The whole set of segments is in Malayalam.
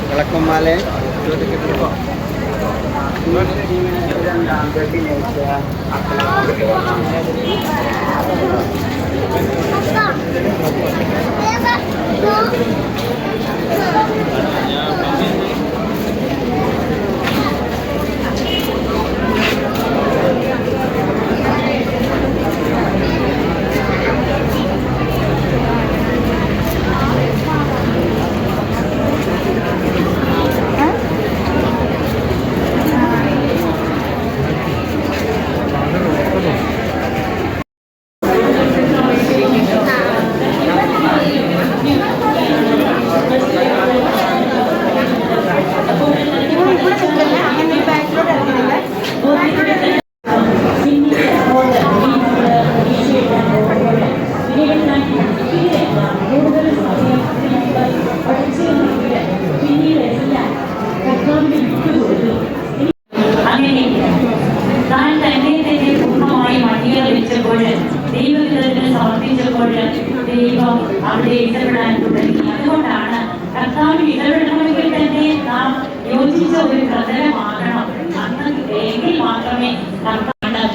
വിളക്കുമാല ദൈവത്തിന് സമർപ്പിച്ചപ്പോൾ ദൈവം അവിടെ ഇടപെടാൻ തുടങ്ങി. അതുകൊണ്ടാണ് കർത്താവിന് ഇടപെടണമെങ്കിൽ തന്നെ നാം യോജിച്ച ഒരു പ്രതലമാകണം. എങ്കിൽ മാത്രമേ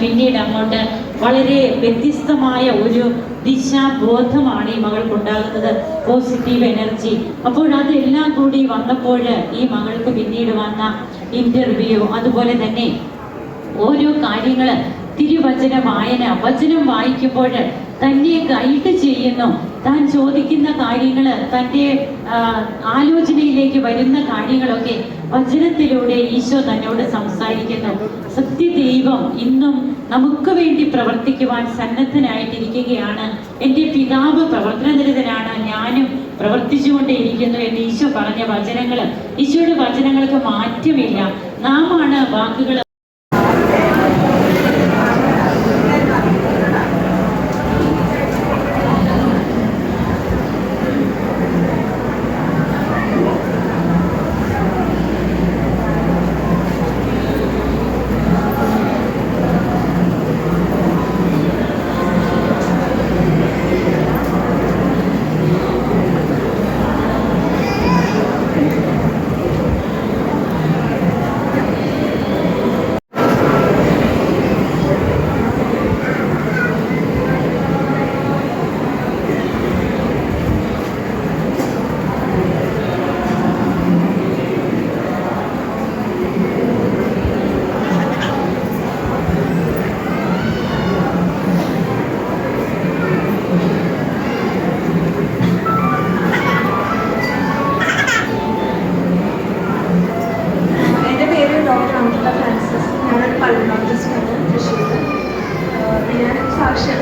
പിന്നീട് അങ്ങോട്ട് വളരെ വ്യത്യസ്തമായ ഒരു ദിശാബോധമാണ് ഈ മകൾക്കുണ്ടാകുന്നത്, പോസിറ്റീവ് എനർജി. അപ്പോൾ അതെല്ലാം കൂടി വന്നപ്പോൾ ഈ മകൾക്ക് പിന്നീട് വന്ന ഇന്റർവ്യൂ, അതുപോലെ തന്നെ ഓരോ കാര്യങ്ങള്, തിരുവചന വായന, വചനം വായിക്കുമ്പോൾ തന്നെ ഗൈഡ് ചെയ്യുന്നു. താൻ ചോദിക്കുന്ന കാര്യങ്ങള്, തൻ്റെ ആലോചനയിലേക്ക് വരുന്ന കാര്യങ്ങളൊക്കെ വചനത്തിലൂടെ ഈശോ തന്നോട് സംസാരിക്കുന്നു. സത്യദൈവം ഇന്നും നമുക്ക് വേണ്ടി പ്രവർത്തിക്കുവാൻ സന്നദ്ധനായിട്ടിരിക്കുകയാണ്. എൻ്റെ പിതാവ് പ്രവർത്തനനിരതനാണ്, ഞാനും പ്രവർത്തിച്ചുകൊണ്ടേയിരിക്കുന്നു എന്ന് ഈശോ പറഞ്ഞ വചനങ്ങള്, ഈശോയുടെ വചനങ്ങൾക്ക് മാറ്റമില്ല. നാമാണ് വാക്കുകൾ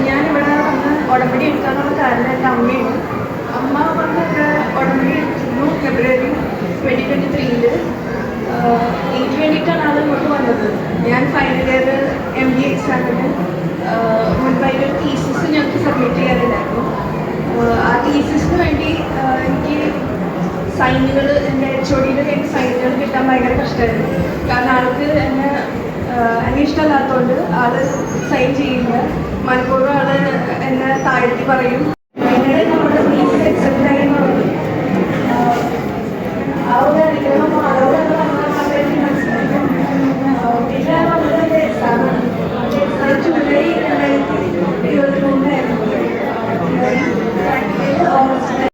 ഞാനിവിടെ വന്ന് ഉടമ്പടി എടുക്കാനുള്ള കാരണം എൻ്റെ അമ്മയാണ്. അമ്മ വന്ന് ഉടമ്പടി എടുത്തിരുന്നു ഫെബ്രുവരി 2023. എനിക്ക് വേണ്ടിയിട്ടാണ് ആൾ ഇങ്ങോട്ട് വന്നത്. ഞാൻ ഫൈനൽ ഇയർ MBA എക്സാമിന് മുൻപായിട്ട് ഒരു തീസിസ് ഞങ്ങൾക്ക് സബ്മിറ്റ് ചെയ്യാറുണ്ടായിരുന്നു. ആ തീസിസിന് വേണ്ടി എനിക്ക് സൈനുകൾ, എൻ്റെ HOD കയ്യിൽ സൈനുകൾ കിട്ടാൻ ഭയങ്കര കഷ്ടമായിരുന്നു. കാരണം ആൾക്ക് എന്നെ ഇഷ്ടമല്ലാത്തതുകൊണ്ട് ആള് സൈൻ ചെയ്യില്ല. മനഃപൂർവ്വം ആള് എന്നെ താഴ്ത്തി പറയും.